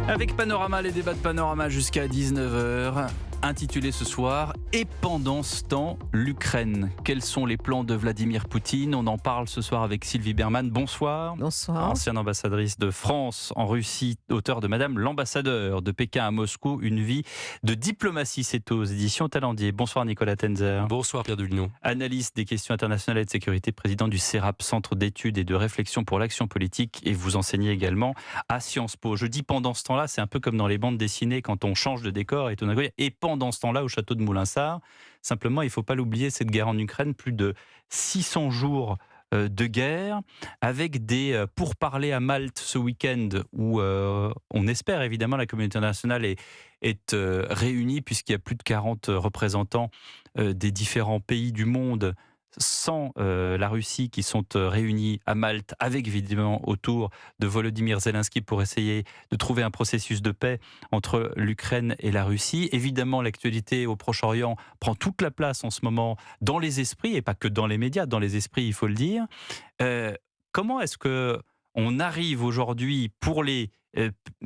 Avec Panorama, les débats de Panorama jusqu'à 19h. Intitulé ce soir « Et pendant ce temps, l'Ukraine ». Quels sont les plans de Vladimir Poutine ? On en parle ce soir avec Sylvie Berman. Bonsoir. Bonsoir. Ancienne ambassadrice de France en Russie, auteure de Madame l'ambassadeur, de Pékin à Moscou, une vie de diplomatie. C'est aux éditions Talendier. Bonsoir Nicolas Tenzer. Bonsoir Pierre Delignon. Analyste des questions internationales et de sécurité, président du CERAP, Centre d'études et de réflexion pour l'action politique, et vous enseignez également à Sciences Po. Je dis pendant ce temps-là, c'est un peu comme dans les bandes dessinées quand on change de décor et tout d'un coup, et pendant ce temps-là au château de Moulinsart. Simplement, il ne faut pas l'oublier, cette guerre en Ukraine, plus de 600 jours de guerre, avec des pourparlers à Malte ce week-end où on espère évidemment la communauté internationale est réunie, puisqu'il y a plus de 40 représentants des différents pays du monde sans la Russie qui sont réunis à Malte, avec évidemment autour de Volodymyr Zelensky pour essayer de trouver un processus de paix entre l'Ukraine et la Russie. Évidemment, l'actualité au Proche-Orient prend toute la place en ce moment dans les esprits, et pas que dans les médias, dans les esprits, il faut le dire. Comment est-ce qu'on arrive aujourd'hui, pour les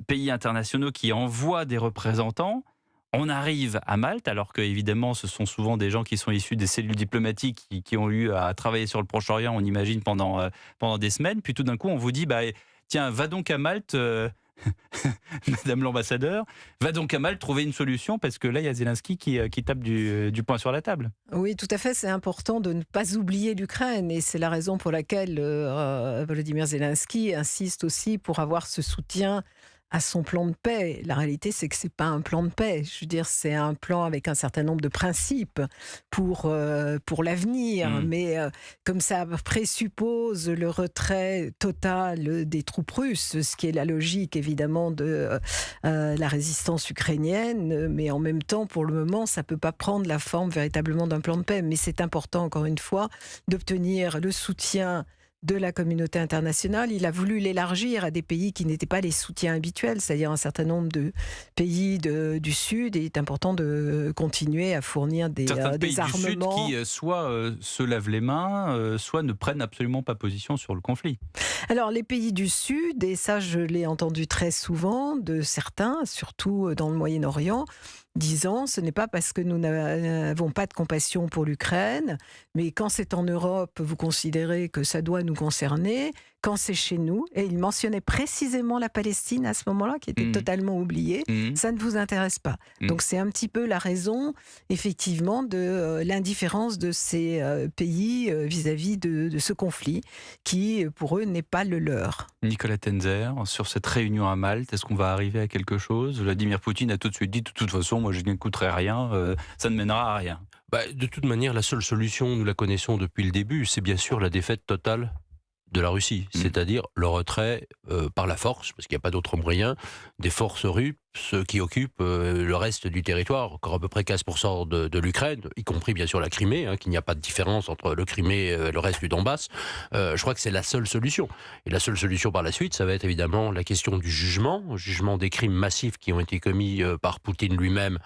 pays internationaux qui envoient des représentants, on arrive à Malte, alors que évidemment ce sont souvent des gens qui sont issus des cellules diplomatiques qui ont eu à travailler sur le Proche-Orient, on imagine, pendant des semaines. Puis tout d'un coup, on vous dit, tiens, va donc à Malte, Madame l'ambassadeur, va donc à Malte trouver une solution, parce que là, il y a Zelensky qui tape du poing sur la table. Oui, tout à fait. C'est important de ne pas oublier l'Ukraine. Et c'est la raison pour laquelle Volodymyr Zelensky insiste aussi pour avoir ce soutien à son plan de paix. La réalité, c'est que c'est pas un plan de paix. Je veux dire, c'est un plan avec un certain nombre de principes pour l'avenir. Mais comme ça présuppose le retrait total des troupes russes, ce qui est la logique, évidemment, de la résistance ukrainienne. Mais en même temps, pour le moment, ça peut pas prendre la forme véritablement d'un plan de paix. Mais c'est important, encore une fois, d'obtenir le soutien de la communauté internationale. Il a voulu l'élargir à des pays qui n'étaient pas les soutiens habituels, c'est-à-dire un certain nombre de pays du Sud. Et il est important de continuer à fournir des certains pays armements. Du Sud qui soit se lavent les mains, soit ne prennent absolument pas position sur le conflit. Alors les pays du Sud, et ça je l'ai entendu très souvent de certains, surtout dans le Moyen-Orient, disant ce n'est pas parce que nous n'avons pas de compassion pour l'Ukraine, mais quand c'est en Europe, vous considérez que ça doit nous concerner, quand c'est chez nous, et il mentionnait précisément la Palestine à ce moment-là, qui était totalement oubliée, ça ne vous intéresse pas. Donc c'est un petit peu la raison, effectivement, de l'indifférence de ces pays vis-à-vis de ce conflit, qui, pour eux, n'est pas le leur. Nicolas Tenzer, sur cette réunion à Malte, est-ce qu'on va arriver à quelque chose ? Vladimir Poutine a tout de suite dit, de toute façon, moi je n'écouterai rien, ça ne mènera à rien. De toute manière, la seule solution, nous la connaissons depuis le début, c'est bien sûr la défaite totale de la Russie, c'est-à-dire le retrait par la force, parce qu'il n'y a pas d'autre moyen, des forces russes qui occupent le reste du territoire, encore à peu près 15% de l'Ukraine, y compris bien sûr la Crimée, qu'il n'y a pas de différence entre le Crimée et le reste du Donbass. Je crois que c'est la seule solution. Et la seule solution par la suite, ça va être évidemment la question du jugement des crimes massifs qui ont été commis par Poutine lui-même,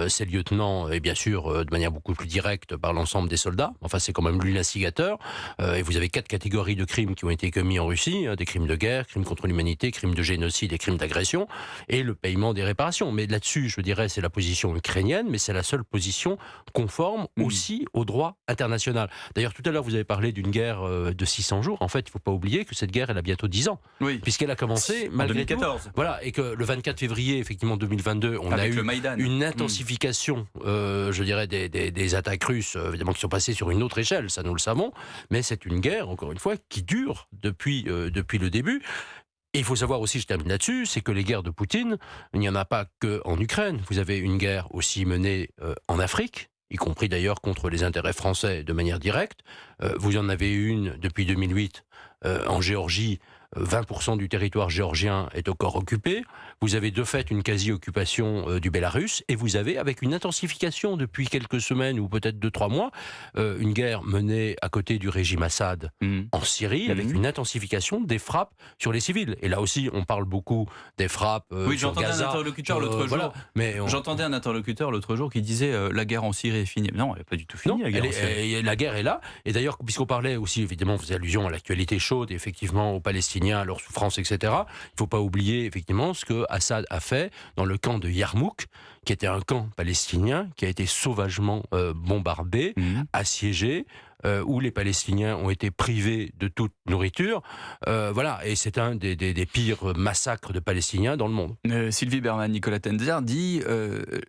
ses lieutenants, et bien sûr de manière beaucoup plus directe par l'ensemble des soldats. Enfin, c'est quand même lui l'instigateur. Et vous avez 4 catégories de crimes qui ont été commis en Russie, des crimes de guerre, crimes contre l'humanité, crimes de génocide et crimes d'agression, et le paiement des réparations. Mais là-dessus, je dirais, c'est la position ukrainienne, mais c'est la seule position conforme aussi au droit international. D'ailleurs, tout à l'heure, vous avez parlé d'une guerre de 600 jours. En fait, il ne faut pas oublier que cette guerre, elle a bientôt 10 ans. Oui. Puisqu'elle a commencé malgré 2014. Tout. Voilà, et que le 24 février, effectivement, 2022, on avec a eu une intensification, je dirais, des attaques russes, évidemment, qui sont passées sur une autre échelle, ça nous le savons, mais c'est une guerre, encore une fois, qui dure depuis le début. Et il faut savoir aussi, je termine là-dessus, c'est que les guerres de Poutine, il n'y en a pas qu'en Ukraine. Vous avez une guerre aussi menée en Afrique, y compris d'ailleurs contre les intérêts français de manière directe. Vous en avez une depuis 2008 en Géorgie. 20% du territoire géorgien est encore occupé. Vous avez de fait une quasi-occupation du Bélarus, et vous avez, avec une intensification depuis quelques semaines ou peut-être 2-3 mois, une guerre menée à côté du régime Assad en Syrie, avec une intensification des frappes sur les civils. Et là aussi, on parle beaucoup des frappes sur Gaza. J'entendais un interlocuteur l'autre jour qui disait la guerre en Syrie est finie. Non, elle n'est pas du tout finie. La guerre est là. Et d'ailleurs, puisqu'on parlait aussi, évidemment, on faisait allusion à l'actualité chaude, effectivement, aux Palestiniens, Palestiniens, leurs souffrances, etc. Il ne faut pas oublier effectivement ce que Assad a fait dans le camp de Yarmouk, qui était un camp palestinien qui a été sauvagement bombardé, assiégé, où les Palestiniens ont été privés de toute nourriture. Voilà, et c'est un des pires massacres de Palestiniens dans le monde. Sylvie Bermann, Nicolas Tenzer dit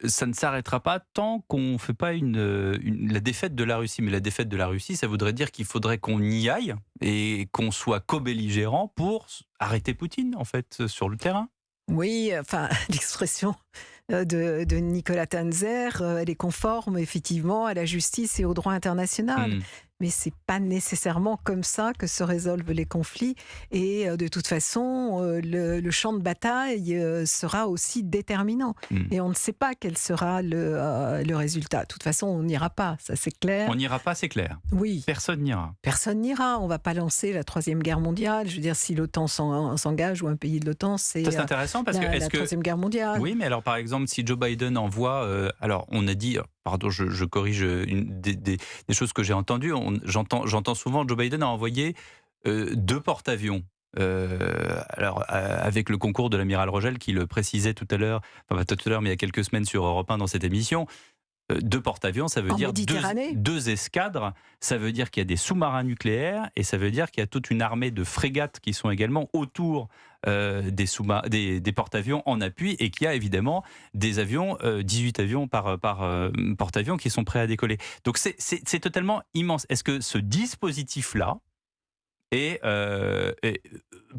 ça ne s'arrêtera pas tant qu'on ne fait pas la défaite de la Russie. Mais la défaite de la Russie, ça voudrait dire qu'il faudrait qu'on y aille et qu'on soit co-belligérant pour arrêter Poutine, en fait, sur le terrain. Oui, enfin, l'expression de Nicolas Tenzer, elle est conforme effectivement à la justice et au droit international. Mais c'est pas nécessairement comme ça que se résolvent les conflits. Et de toute façon, le champ de bataille sera aussi déterminant. Et on ne sait pas quel sera le résultat. De toute façon, on n'ira pas, ça c'est clair. On n'ira pas, c'est clair. Oui. Personne n'ira. Personne n'ira. On ne va pas lancer la Troisième Guerre mondiale. Je veux dire, si l'OTAN s'engage ou un pays de l'OTAN, c'est intéressant parce que la Troisième Guerre mondiale. Oui, mais alors par exemple, si Joe Biden envoie... alors, on a dit... Pardon, je corrige des choses que j'ai entendues. J'entends souvent Joe Biden a envoyé 2 porte-avions. Avec le concours de l'amiral Rogel qui le précisait tout à l'heure, mais il y a quelques semaines sur Europe 1 dans cette émission. 2 porte-avions, ça veut dire 2 escadres, ça veut dire qu'il y a des sous-marins nucléaires et ça veut dire qu'il y a toute une armée de frégates qui sont également autour des porte-avions en appui et qu'il y a évidemment des avions, 18 avions par porte-avions qui sont prêts à décoller. Donc c'est totalement immense. Est-ce que ce dispositif-là est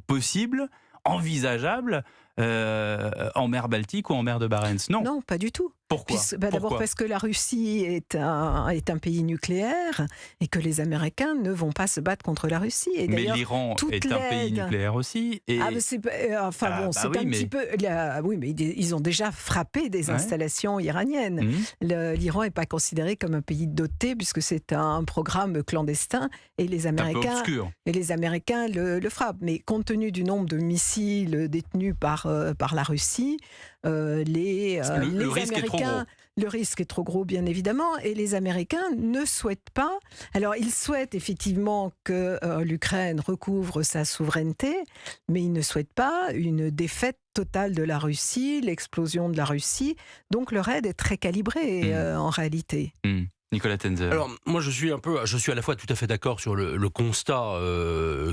possible, envisageable en mer Baltique ou en mer de Barents? Non, pas du tout. Pourquoi? D'abord parce que la Russie est un pays nucléaire et que les Américains ne vont pas se battre contre la Russie. Et mais l'Iran est un pays nucléaire aussi. Et... c'est petit peu... oui, mais ils ont déjà frappé des installations iraniennes. L'Iran n'est pas considéré comme un pays doté puisque c'est un programme clandestin et les Américains le frappent. Mais compte tenu du nombre de missiles détenus par la Russie, le risque est trop gros. Le risque est trop gros, bien évidemment, et les Américains ne souhaitent pas. Alors, ils souhaitent effectivement que l'Ukraine recouvre sa souveraineté, mais ils ne souhaitent pas une défaite totale de la Russie, l'explosion de la Russie. Donc, leur aide est très calibrée en réalité. Nicolas Tenzer. Alors, moi, je suis à la fois tout à fait d'accord sur le constat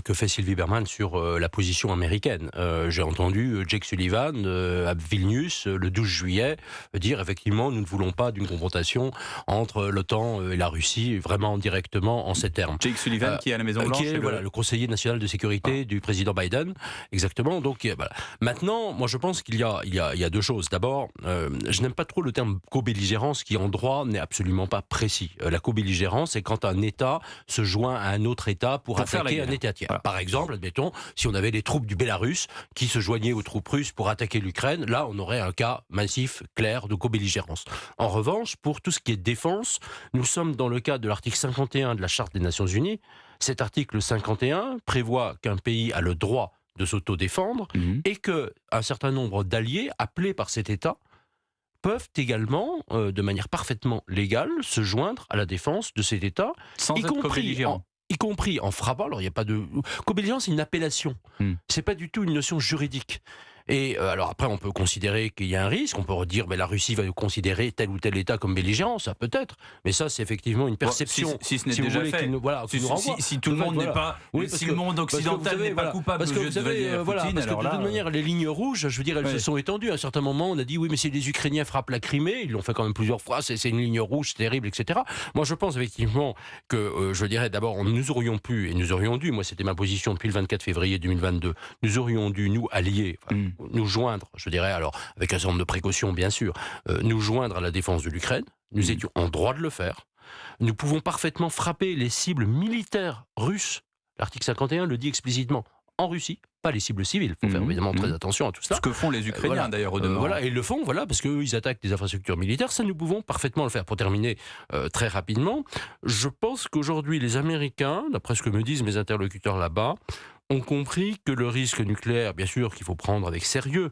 que fait Sylvie Bermann sur la position américaine. J'ai entendu Jake Sullivan à Vilnius le 12 juillet dire effectivement nous ne voulons pas d'une confrontation entre l'OTAN et la Russie vraiment directement en ces termes. Jake Sullivan qui est à la Maison Blanche, qui est le conseiller national de sécurité du président Biden, exactement. Donc voilà. Maintenant, moi je pense qu'il y a 2 choses. D'abord, je n'aime pas trop le terme co-belligérance qui en droit n'est absolument pas précis. La co-belligérance, c'est quand un État se joint à un autre État pour attaquer un État tiers. Voilà. Par exemple, admettons, si on avait les troupes du Bélarus qui se joignaient aux troupes russes pour attaquer l'Ukraine, là, on aurait un cas massif, clair, de co-belligérance. En revanche, pour tout ce qui est défense, nous sommes dans le cadre de l'article 51 de la Charte des Nations Unies. Cet article 51 prévoit qu'un pays a le droit de s'autodéfendre et qu'un certain nombre d'alliés appelés par cet État peuvent également, de manière parfaitement légale, se joindre à la défense de cet État, y compris en frappant. Alors, il n'y a pas de... Co-belligérance, c'est une appellation. C'est pas du tout une notion juridique. Et alors après, on peut considérer qu'il y a un risque, on peut dire la Russie va considérer tel ou tel État comme belligérant, ça peut-être, mais ça c'est effectivement une perception. Si ce n'est déjà fait, si tout le monde n'est pas, si le monde occidental n'est pas coupable de Poutine, de toute manière, les lignes rouges, je veux dire, elles se sont étendues. À un certain moment, on a dit oui, mais si les Ukrainiens frappent la Crimée, ils l'ont fait quand même plusieurs fois, c'est une ligne rouge terrible, etc. Moi, je pense effectivement que, je dirais d'abord, nous aurions pu et nous aurions dû, moi c'était ma position depuis le 24 février 2022, nous aurions dû nous allier. Nous joindre, je dirais, alors avec un certain nombre de précautions bien sûr, nous joindre à la défense de l'Ukraine. Nous étions en droit de le faire. Nous pouvons parfaitement frapper les cibles militaires russes. L'article 51 le dit explicitement. En Russie, pas les cibles civiles. Il faut faire évidemment très attention à tout cela. Ce que font les Ukrainiens d'ailleurs au demeurant. Voilà, et ils le font, parce qu'eux, ils attaquent des infrastructures militaires. Ça, nous pouvons parfaitement le faire. Pour terminer très rapidement, je pense qu'aujourd'hui, les Américains, d'après ce que me disent mes interlocuteurs là-bas, ont compris que le risque nucléaire, bien sûr, qu'il faut prendre avec sérieux,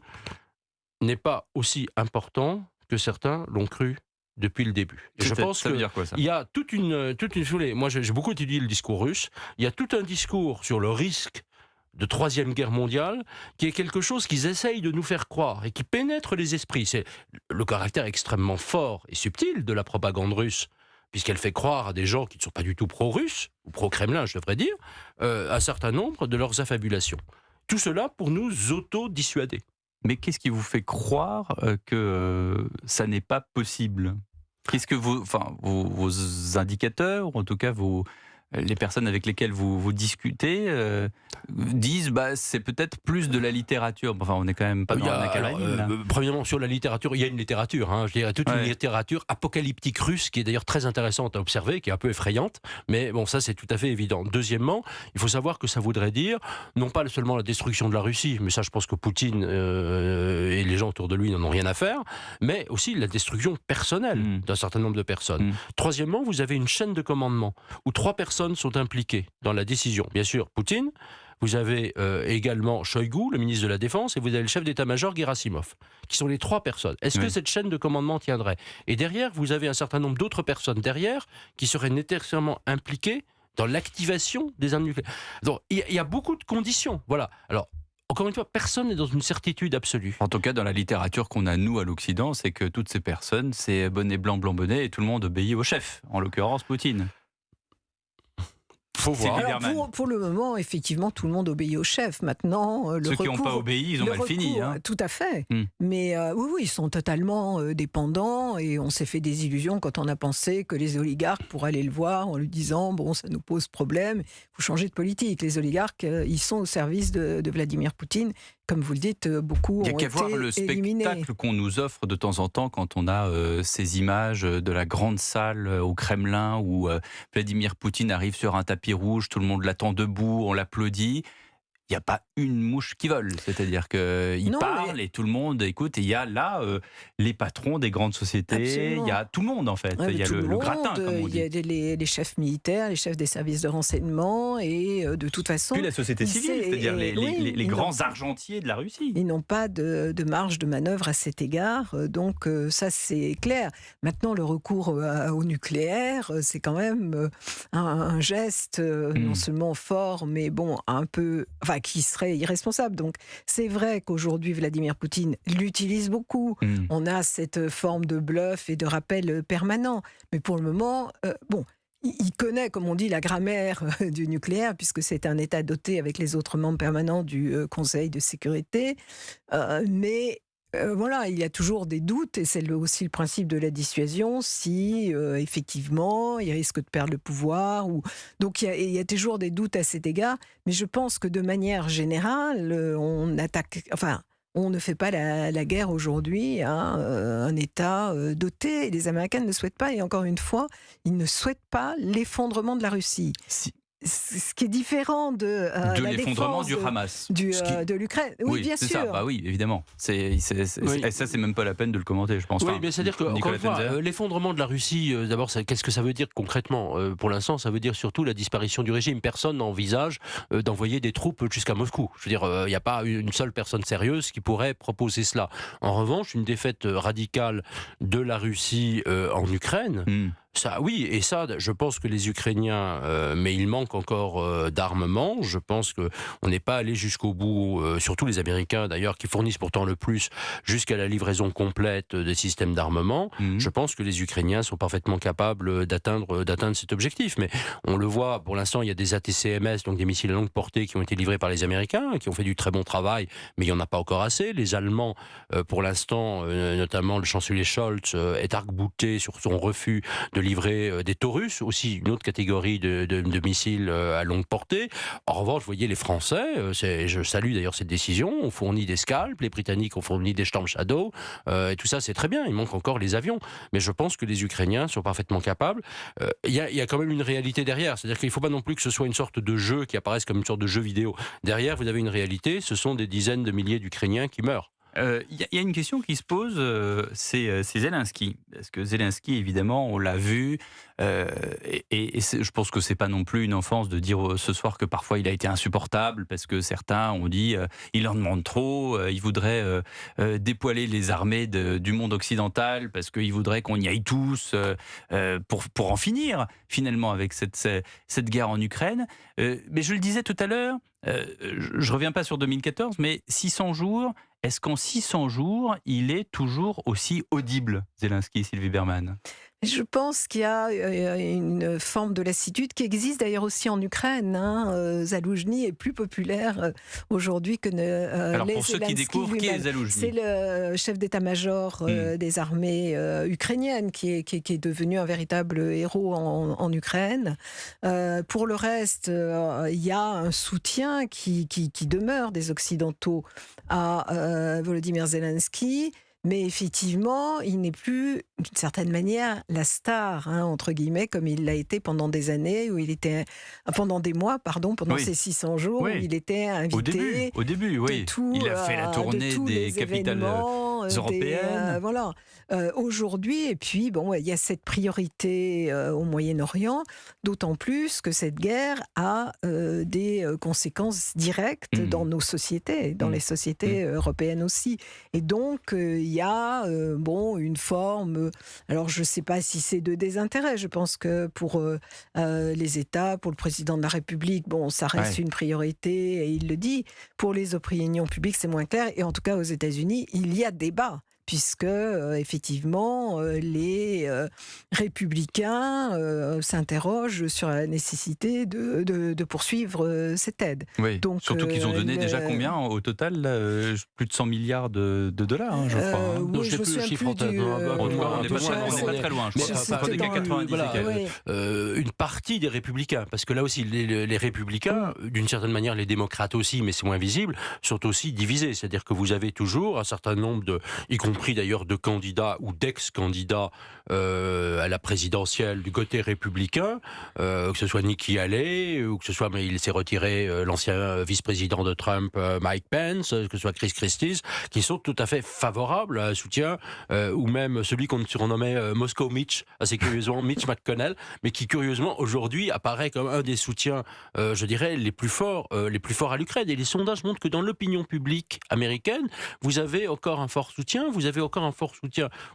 n'est pas aussi important que certains l'ont cru depuis le début. Et je pense qu'il y a toute une foulée. Moi, j'ai beaucoup étudié le discours russe. Il y a tout un discours sur le risque de Troisième Guerre mondiale, qui est quelque chose qu'ils essayent de nous faire croire et qui pénètre les esprits. C'est le caractère extrêmement fort et subtil de la propagande russe, puisqu'elle fait croire à des gens qui ne sont pas du tout pro-russes, ou pro-Kremlin, je devrais dire, un certain nombre de leurs affabulations. Tout cela pour nous auto-dissuader. Mais qu'est-ce qui vous fait croire que ça n'est pas possible ? Qu'est-ce que vos indicateurs, ou en tout cas les personnes avec lesquelles vous discutez, disent c'est peut-être plus de la littérature. Enfin, on n'est quand même pas dans la Karenine. Premièrement, sur la littérature, il y a une littérature. Je dirais toute une littérature apocalyptique russe qui est d'ailleurs très intéressante à observer, qui est un peu effrayante. Mais bon, ça c'est tout à fait évident. Deuxièmement, il faut savoir que ça voudrait dire non pas seulement la destruction de la Russie, mais ça je pense que Poutine et les gens autour de lui n'en ont rien à faire, mais aussi la destruction personnelle d'un certain nombre de personnes. Troisièmement, vous avez une chaîne de commandement où 3 personnes sont impliquées dans la décision. Bien sûr, Poutine, vous avez également Shoigu, le ministre de la Défense, et vous avez le chef d'état-major Gerasimov, qui sont les 3 personnes. Est-ce que cette chaîne de commandement tiendrait ? Et derrière, vous avez un certain nombre d'autres personnes derrière qui seraient nécessairement impliquées dans l'activation des armes nucléaires. Donc, il y a beaucoup de conditions. Voilà. Alors, encore une fois, personne n'est dans une certitude absolue. En tout cas, dans la littérature qu'on a, nous, à l'Occident, c'est que toutes ces personnes, c'est bonnet blanc, blanc bonnet, et tout le monde obéit au chef, en l'occurrence Poutine. Faut voir. Alors pour le moment, effectivement, tout le monde obéit au chef. Maintenant, ceux qui n'ont pas obéi, ils ont mal fini. Tout à fait. Mais oui, ils sont totalement dépendants et on s'est fait des illusions quand on a pensé que les oligarques pourraient aller le voir en lui disant bon, ça nous pose problème, il faut changer de politique. Les oligarques, ils sont au service de Vladimir Poutine. Comme vous le dites, beaucoup ont été éliminés. Il n'y a qu'à voir le spectacle qu'on nous offre de temps en temps quand on a ces images de la grande salle au Kremlin où Vladimir Poutine arrive sur un tapis rouge, tout le monde l'attend debout, on l'applaudit. Il n'y a pas une mouche qui vole, c'est-à-dire qu'il parle et tout le monde écoute. Et il y a là les patrons des grandes sociétés, il y a tout le monde en fait. Il y a le gratin, comme on dit. Il y a les chefs militaires, les chefs des services de renseignement et de toute façon... Puis la société civile, c'est-à-dire les grands argentiers de la Russie. Ils n'ont pas de marge de manœuvre à cet égard, donc ça c'est clair. Maintenant, le recours au nucléaire, c'est quand même un geste non seulement fort, mais bon, un peu... Enfin, qui serait irresponsable. Donc, c'est vrai qu'aujourd'hui, Vladimir Poutine l'utilise beaucoup. On a cette forme de bluff et de rappel permanent. Mais pour le moment, il connaît, comme on dit, la grammaire du nucléaire, puisque c'est un État doté avec les autres membres permanents du Conseil de sécurité. Mais voilà, il y a toujours des doutes, et c'est aussi le principe de la dissuasion, si effectivement il risque de perdre le pouvoir. Donc il y a toujours des doutes à cet égard, mais je pense que de manière générale, on ne fait pas la guerre aujourd'hui à un État doté, et les Américains ne le souhaitent pas, et encore une fois, ils ne souhaitent pas l'effondrement de la Russie. Ce qui est différent de l'effondrement du Hamas, de l'Ukraine. Oui, bien sûr. Ça. Oui, évidemment. Ça, c'est même pas la peine de le commenter, je pense. Oui, mais c'est-à-dire que encore une fois, l'effondrement de la Russie, d'abord, qu'est-ce que ça veut dire concrètement ? Pour l'instant, ça veut dire surtout la disparition du régime. Personne n'envisage d'envoyer des troupes jusqu'à Moscou. Je veux dire, il n'y a pas une seule personne sérieuse qui pourrait proposer cela. En revanche, une défaite radicale de la Russie en Ukraine. Ça, oui, et ça, je pense que les Ukrainiens, mais il manque encore d'armement. Je pense qu'on n'est pas allé jusqu'au bout, surtout les Américains d'ailleurs, qui fournissent pourtant le plus, jusqu'à la livraison complète des systèmes d'armement. Je pense que les Ukrainiens sont parfaitement capables d'atteindre cet objectif. Mais on le voit, pour l'instant, il y a des ATCMS, donc des missiles à longue portée, qui ont été livrés par les Américains, qui ont fait du très bon travail, mais il n'y en a pas encore assez. Les Allemands, pour l'instant, notamment le chancelier Scholz, est arc-bouté sur son refus de livrer des Taurus, aussi une autre catégorie de missiles à longue portée. En revanche, vous voyez, les Français, je salue d'ailleurs cette décision, ont fourni des Scalp, les Britanniques ont fourni des Storm Shadow, et tout ça c'est très bien, il manque encore les avions. Mais je pense que les Ukrainiens sont parfaitement capables. Il y a quand même une réalité derrière, c'est-à-dire qu'il ne faut pas non plus que ce soit une sorte de jeu qui apparaisse comme une sorte de jeu vidéo. Derrière, vous avez une réalité, ce sont des dizaines de milliers d'Ukrainiens qui meurent. Y a une question qui se pose, c'est Zelensky. Parce que Zelensky, évidemment, on l'a vu, je pense que c'est pas non plus une offense de dire ce soir que parfois il a été insupportable, parce que certains ont dit il en demande trop, il voudrait dépoiler les armées du monde occidental, parce qu'il voudrait qu'on y aille tous pour en finir finalement avec cette guerre en Ukraine. Mais je le disais tout à l'heure, je reviens pas sur 2014, mais 600 jours. Est-ce qu'en 600 jours, il est toujours aussi audible, Zelensky, Sylvie Berman? Je pense qu'il y a une forme de lassitude qui existe d'ailleurs aussi en Ukraine. Zaloujny est plus populaire aujourd'hui que Alors pour ceux qui Zelensky découvrent, qui est lui-même. Zaloujny? C'est le chef d'état-major des armées ukrainiennes qui est devenu un véritable héros en Ukraine. Pour le reste, il y a un soutien qui demeure des Occidentaux à Volodymyr Zelensky. Mais effectivement, il n'est plus, d'une certaine manière, la star, entre guillemets, comme il l'a été pendant des années, pendant des mois, pendant ces 600 jours, où il était invité. Au début, oui. Il a fait la tournée des capitales européennes. Voilà. Aujourd'hui, et puis, il y a cette priorité au Moyen-Orient, d'autant plus que cette guerre a des conséquences directes dans nos sociétés, dans les sociétés européennes aussi. Et donc, il y a une forme, alors je ne sais pas si c'est de désintérêt, je pense que pour les États, pour le président de la République, ça reste une priorité et il le dit. Pour les opinions publiques, c'est moins clair. Et en tout cas, aux États-Unis, il y a débat, puisque effectivement les républicains s'interrogent sur la nécessité de poursuivre cette aide. Oui. Donc, surtout qu'ils ont donné déjà combien au total, plus de 100 milliards de dollars, je crois. Oui, je ne sais plus le chiffre en tête. On n'est pas très loin. Je crois pas des cas 90. Une partie des républicains, parce que là aussi les républicains, d'une certaine manière les démocrates aussi, mais c'est moins visible, sont aussi divisés. C'est-à-dire que vous avez toujours un certain nombre y compris d'ailleurs de candidats ou d'ex-candidats à la présidentielle du côté républicain, que ce soit Nikki Haley, ou que ce soit, mais il s'est retiré, l'ancien vice-président de Trump, Mike Pence, que ce soit Chris Christie, qui sont tout à fait favorables à un soutien, ou même celui qu'on surnommait Moscow Mitch, assez curieusement, Mitch McConnell, mais qui curieusement aujourd'hui apparaît comme un des soutiens, je dirais, les plus forts à l'Ukraine. Et les sondages montrent que dans l'opinion publique américaine, vous avez encore un fort soutien,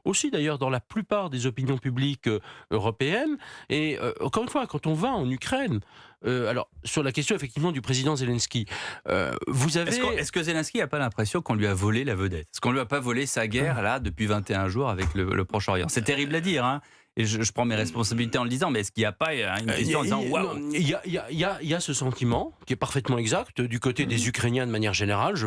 aussi d'ailleurs dans la plupart des opinions publiques européennes. Et encore une fois, quand on va en Ukraine, alors sur la question effectivement du président Zelensky, vous avez... Est-ce que Zelensky n'a pas l'impression qu'on lui a volé la vedette? Est-ce qu'on lui a pas volé sa guerre là depuis 21 jours avec le Proche-Orient? C'est terrible à dire, hein. Et je prends mes responsabilités en le disant, mais est-ce qu'il n'y a pas une question en disant waouh? Il y a ce sentiment qui est parfaitement exact du côté des Ukrainiens de manière générale. Je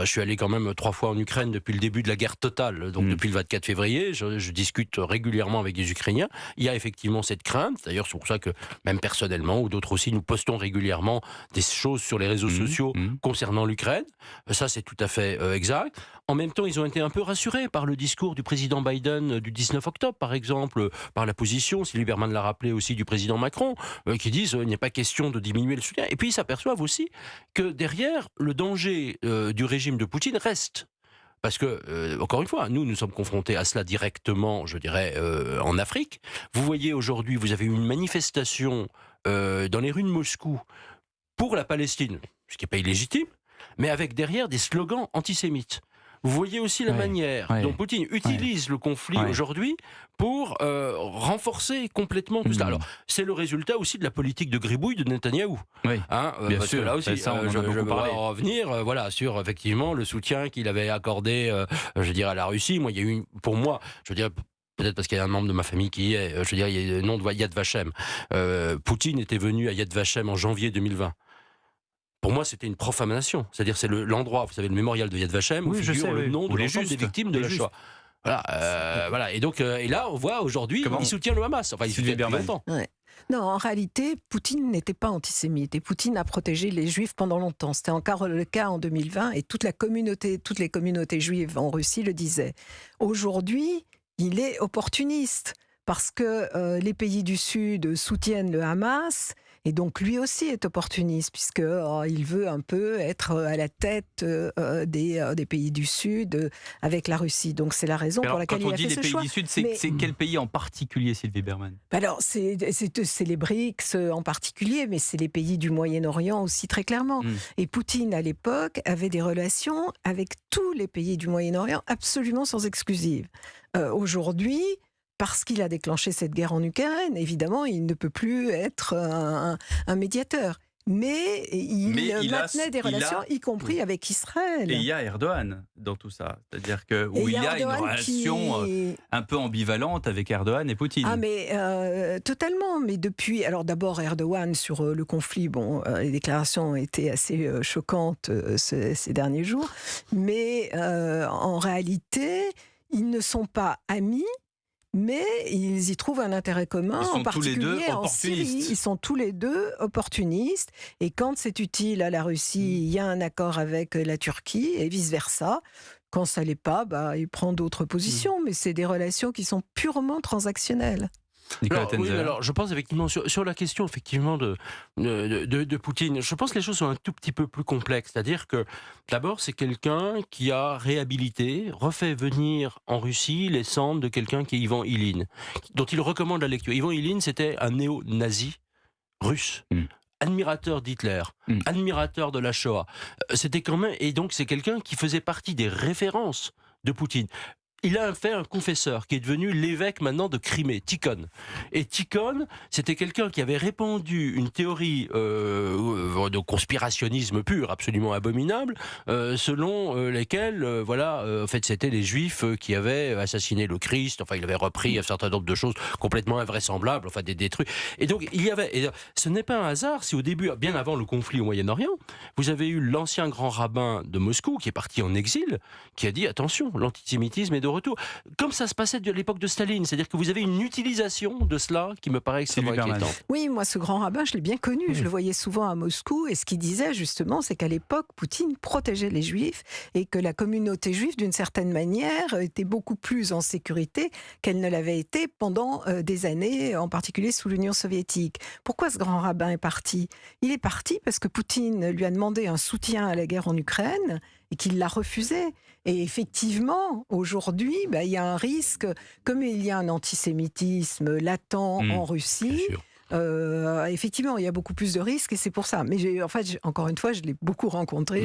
suis allé quand même 3 fois en Ukraine depuis le début de la guerre totale, donc depuis le 24 février. Je discute régulièrement avec des Ukrainiens. Il y a effectivement cette crainte. D'ailleurs, c'est pour ça que même personnellement ou d'autres aussi, nous postons régulièrement des choses sur les réseaux sociaux concernant l'Ukraine. Ça, c'est tout à fait exact. En même temps, ils ont été un peu rassurés par le discours du président Biden du 19 octobre, par exemple, par la position, Sylvie Berman l'a rappelé aussi, du président Macron, qui disent il n'y a pas question de diminuer le soutien. Et puis ils s'aperçoivent aussi que derrière, le danger du régime de Poutine reste. Parce que, encore une fois, nous sommes confrontés à cela directement, je dirais, en Afrique. Vous voyez aujourd'hui, vous avez une manifestation dans les rues de Moscou pour la Palestine, ce qui n'est pas illégitime, mais avec derrière des slogans antisémites. Vous voyez aussi la manière dont Poutine utilise le conflit aujourd'hui pour renforcer complètement tout cela. Alors, c'est le résultat aussi de la politique de gribouille de Netanyahou. Bien parce sûr. que là aussi, ça, je vais revenir sur effectivement le soutien qu'il avait accordé, je dirais, à la Russie. Moi, il y a eu, pour moi, je dirais, peut-être parce qu'il y a un membre de ma famille qui est, je dirais, il y a le nom de Yad Vashem. Poutine était venu à Yad Vashem en janvier 2020. Pour moi, c'était une profanation. C'est-à-dire, c'est l'endroit, vous savez, le mémorial de Yad Vashem, où figure le nom de l'ensemble des victimes de la Shoah. Voilà. Et donc, et là, on voit aujourd'hui, il soutient le Hamas. Enfin, il soutient depuis longtemps. Non, en réalité, Poutine n'était pas antisémite. Et Poutine a protégé les Juifs pendant longtemps. C'était encore le cas en 2020. Et toutes les communautés juives en Russie le disaient. Aujourd'hui, il est opportuniste. Parce que les pays du Sud soutiennent le Hamas. Et donc lui aussi est opportuniste, puisque il veut un peu être à la tête des pays du Sud avec la Russie. Donc c'est la raison pour laquelle il a fait ce choix. Quand on dit les pays du Sud, c'est quel pays en particulier, Sylvie Bermann? Alors c'est les BRICS en particulier, mais c'est les pays du Moyen-Orient aussi très clairement. Et Poutine à l'époque avait des relations avec tous les pays du Moyen-Orient absolument sans exclusive. Aujourd'hui, parce qu'il a déclenché cette guerre en Ukraine, évidemment, il ne peut plus être un médiateur. Mais il maintenait des relations, y compris avec Israël. Et il y a Erdogan dans tout ça. C'est-à-dire qu'il y a une relation un peu ambivalente avec Erdogan et Poutine. Ah, mais totalement. Mais depuis. Alors, d'abord, Erdogan sur le conflit, les déclarations ont été assez choquantes ces derniers jours. Mais en réalité, ils ne sont pas amis. Mais ils y trouvent un intérêt commun, en particulier en Syrie. Ils sont tous les deux opportunistes. Et quand c'est utile à la Russie, il y a un accord avec la Turquie et vice-versa. Quand ça ne l'est pas, il prend d'autres positions. Mais c'est des relations qui sont purement transactionnelles. Alors, je pense effectivement sur la question effectivement de Poutine, je pense que les choses sont un tout petit peu plus complexes. C'est-à-dire que d'abord c'est quelqu'un qui a réhabilité, refait venir en Russie les cendres de quelqu'un qui est Ivan Ilyin, dont il recommande la lecture. Ivan Ilyin, c'était un néo-nazi russe. Admirateur d'Hitler, admirateur de la Shoah. C'était quand même, et donc c'est quelqu'un qui faisait partie des références de Poutine. Il a fait un confesseur qui est devenu l'évêque maintenant de Crimée, Tikhon. Et Tikhon, c'était quelqu'un qui avait répandu une théorie de conspirationnisme pur, absolument abominable, selon lesquelles, en fait, c'était les Juifs qui avaient assassiné le Christ. Enfin, il avait repris un certain nombre de choses complètement invraisemblables, enfin des trucs. Et donc, ce n'est pas un hasard si au début, bien avant le conflit au Moyen-Orient, vous avez eu l'ancien grand rabbin de Moscou qui est parti en exil, qui a dit attention, l'antisémitisme est de retour. Comme ça se passait à l'époque de Staline, c'est-à-dire que vous avez une utilisation de cela qui me paraît extrêmement inquiétante. Oui, moi ce grand rabbin, je l'ai bien connu, je le voyais souvent à Moscou, et ce qu'il disait justement, c'est qu'à l'époque, Poutine protégeait les Juifs, et que la communauté juive, d'une certaine manière, était beaucoup plus en sécurité qu'elle ne l'avait été pendant des années, en particulier sous l'Union soviétique. Pourquoi ce grand rabbin est parti? Il est parti parce que Poutine lui a demandé un soutien à la guerre en Ukraine, et qu'il l'a refusé. Et effectivement, aujourd'hui, il y a un risque, comme il y a un antisémitisme latent en Russie, effectivement, il y a beaucoup plus de risques et c'est pour ça. Mais encore une fois, je l'ai beaucoup rencontré,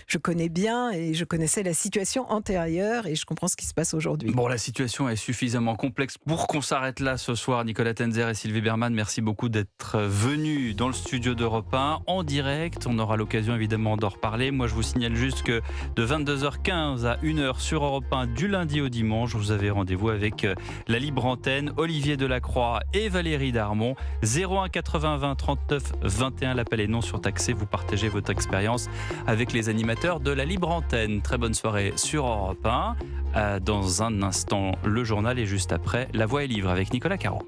je connais bien et je connaissais la situation antérieure et je comprends ce qui se passe aujourd'hui. Bon, la situation est suffisamment complexe pour qu'on s'arrête là ce soir. Nicolas Tenzer et Sylvie Bermann, merci beaucoup d'être venus dans le studio d'Europe 1 en direct. On aura l'occasion évidemment d'en reparler. Moi, je vous signale juste que de 22h15 à 1h sur Europe 1 du lundi au dimanche, vous avez rendez-vous avec la libre antenne, Olivier Delacroix et Valérie Darmon. 01 80 20 39 21, l'appel est non surtaxé. Vous partagez votre expérience avec les animateurs de la libre antenne. Très bonne soirée sur Europe 1. Dans un instant, le journal et juste après, La Voix est libre avec Nicolas Caron.